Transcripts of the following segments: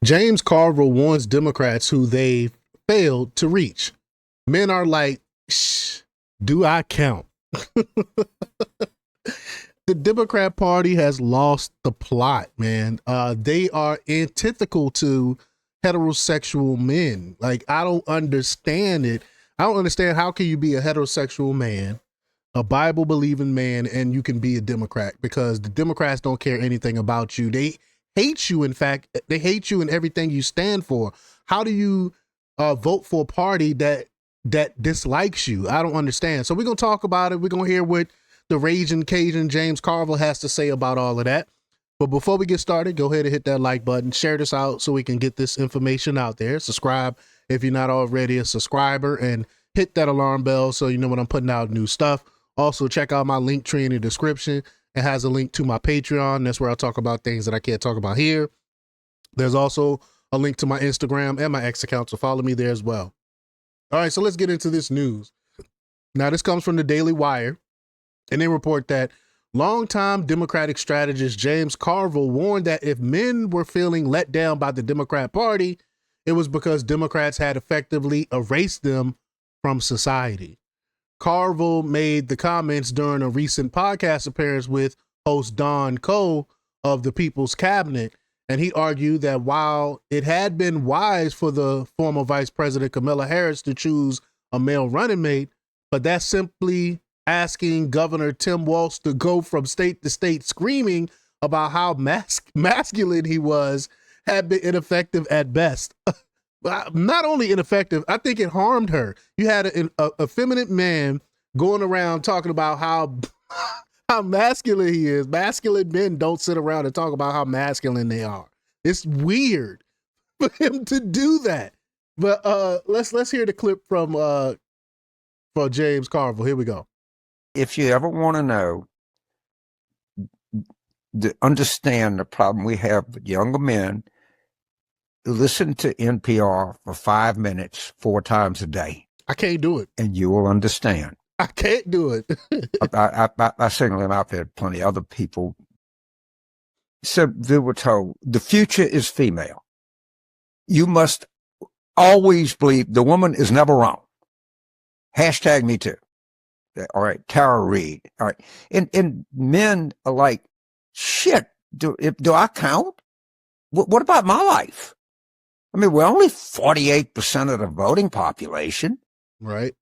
James Carville warns Democrats who they failed to reach. Men are like, shh, do I count? The Democrat Party has lost the plot, man. They are antithetical to heterosexual men. Like, I don't understand it. I don't understand how can you be a heterosexual man, a Bible believing man, and you can be a Democrat, because the Democrats don't care anything about you. They hate you. In fact, they hate you and everything you stand for. How do you vote for a party that dislikes you? I don't understand. So we're going to talk about it. We're going to hear what the raging Cajun James Carville has to say about all of that. But before we get started, go ahead and hit that like button, share this out so we can get this information out there. Subscribe if you're not already a subscriber, and hit that alarm bell so you know when I'm putting out new stuff. Also, check out my link tree in the description. It has a link to my Patreon. That's where I talk about things that I can't talk about here. There's also a link to my Instagram and my X account, so follow me there as well. All right, so let's get into this news. Now, this comes from the Daily Wire, and they report that longtime Democratic strategist James Carville warned that if men were feeling let down by the Democrat Party, it was because Democrats had effectively erased them from society. Carville made the comments during a recent podcast appearance with host Don Cole of the People's Cabinet, and he argued that while it had been wise for the former Vice President Kamala Harris to choose a male running mate, but that's simply asking Governor Tim Walz to go from state to state screaming about how masculine he was had been ineffective at best. Not only ineffective, I think it harmed her. You had a effeminate man going around talking about how masculine he is. Masculine men don't sit around and talk about how masculine they are. It's weird for him to do that. But let's hear the clip from James Carville. Here we go. If you ever want to know, understand the problem we have with younger men, listen to NPR for 5 minutes, 4 times a day. I can't do it. And you will understand. I can't do it. I single him out there, plenty of other people. So they were told, the future is female. You must always believe the woman is never wrong. Hashtag me too. All right, Tara Reid. All right, and men are like, shit. Do I count? What about my life? I mean, we're only 48% of the voting population, right?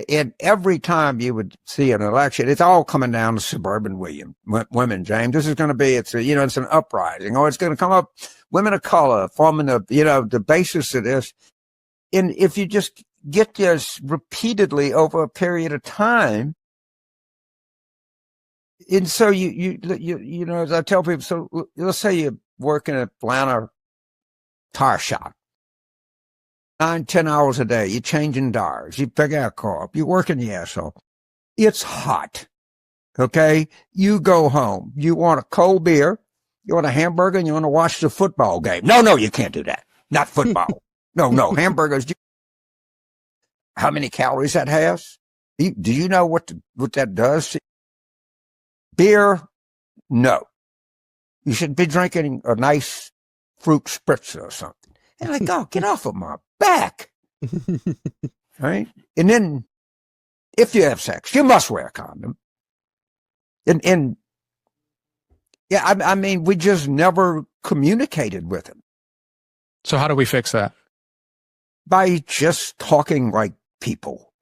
And every time you would see an election, it's all coming down to suburban women. James, this is going to be it's an uprising, or it's going to come up women of color forming the basis of this. And if you just get this repeatedly over a period of time. And so you know, as I tell people, so let's say you work in an Atlanta tire shop, 9-10 hours a day, you're changing tires, you pick out a car, you're working the ass off. It's hot. Okay. You go home. You want a cold beer, you want a hamburger, and you want to watch the football game. No, you can't do that. Not football. No, hamburgers. How many calories that has? Do you know what that does? Beer? No. You should be drinking a nice fruit spritzer or something. And like, oh, get off of my back. Right? And then if you have sex, you must wear a condom. And yeah, I mean, we just never communicated with him. So how do we fix that? By just talking like people.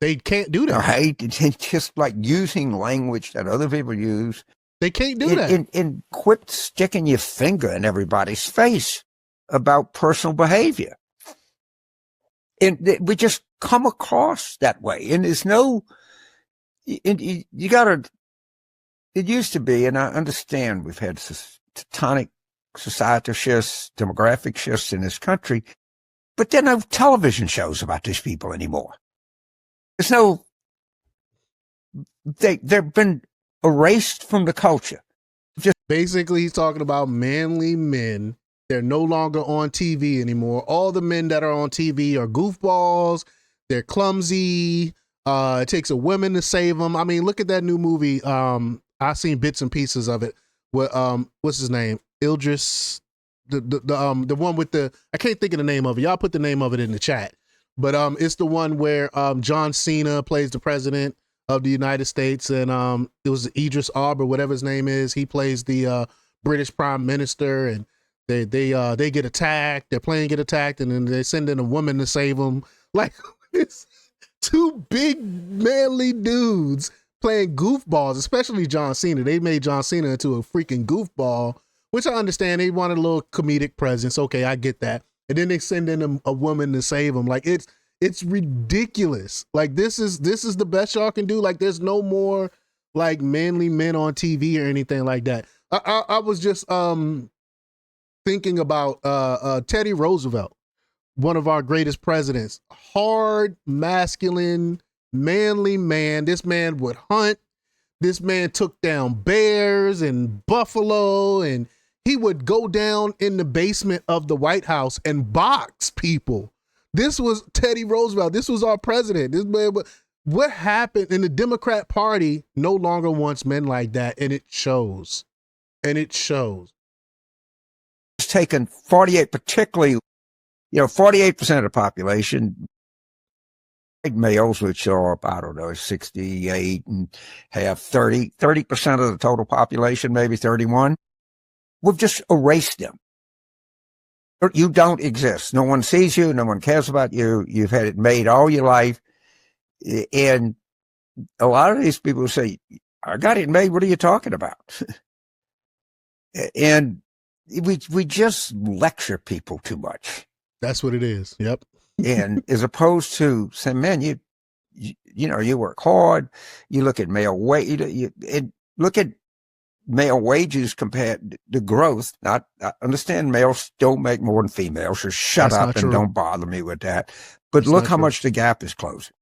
They can't do that. Right? Just like using language that other people use. They can't do that. And quit sticking your finger in everybody's face about personal behavior. And we just come across that way. And there's no, you gotta, it used to be, and I understand we've had tectonic societal shifts, demographic shifts in this country, but there are no television shows about these people anymore. There's no, they've been erased from the culture. Just basically, he's talking about manly men. They're no longer on TV anymore. All the men that are on TV are goofballs. They're clumsy. It takes a woman to save them. I mean, look at that new movie. I've seen bits and pieces of it. What's his name? Idris the one with I can't think of the name of it. Y'all put the name of it in the chat. But it's the one where John Cena plays the president of the United States, and it was Idris Elba, whatever his name is. He plays the British Prime Minister, and they get attacked. Their plane get attacked, and then they send in a woman to save them. Like, it's two big manly dudes playing goofballs, especially John Cena. They made John Cena into a freaking goofball, which I understand. They wanted a little comedic presence. Okay, I get that. And then they send in a woman to save him. Like, it's ridiculous. Like, this is the best y'all can do. Like, there's no more like manly men on TV or anything like that. I was just thinking about Teddy Roosevelt, one of our greatest presidents. Hard, masculine, manly man. This man would hunt. This man took down bears and buffalo, and he would go down in the basement of the White House and box people. This was Teddy Roosevelt. This was our president. This man, what happened in the Democrat Party no longer wants men like that, and it shows. And it shows. It's taken 48, particularly, 48% of the population, males, which are, I don't know, 68 and have 30% of the total population, maybe 31. We've just erased them. You don't exist. No one sees you. No one cares about you. You've had it made all your life. And a lot of these people say, I got it made. What are you talking about? And we just lecture people too much. That's what it is. Yep. And as opposed to saying, man, you work hard. You look at male wage. Look at male wages compared to growth. I understand males don't make more than females, so shut up and don't bother me with that. But look how much the gap is closing.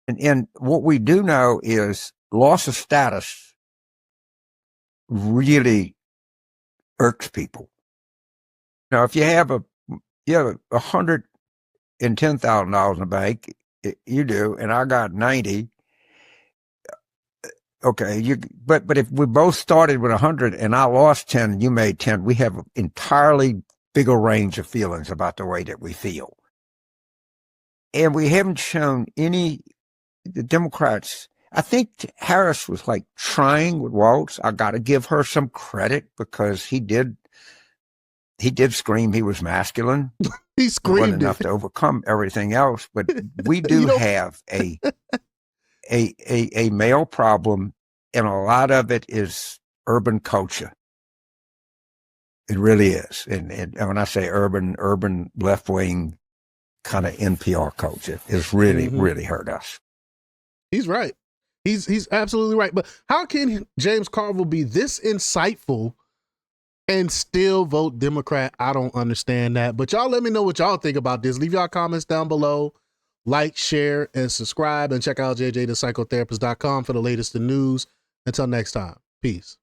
And what we do know is loss of status really irks people. Now, if you have $110,000 in the bank, you do, and I got 90. Okay, but if we both started with 100 and I lost 10 and you made 10, we have an entirely bigger range of feelings about the way that we feel. And we haven't shown the Democrats. I think Harris was like trying with Waltz. I got to give her some credit because he did scream he was masculine. He screamed enough to overcome everything else, but we do have a male problem, and a lot of it is urban culture. It really is. And when I say urban left-wing kind of NPR culture is really, really hurt us. He's right. He's absolutely right. But how can James Carville be this insightful and still vote Democrat? I don't understand that. But y'all let me know what y'all think about this. Leave y'all comments down below. Like, share, and subscribe. And check out jjthepsychotherapist.com for the latest news. Until next time. Peace.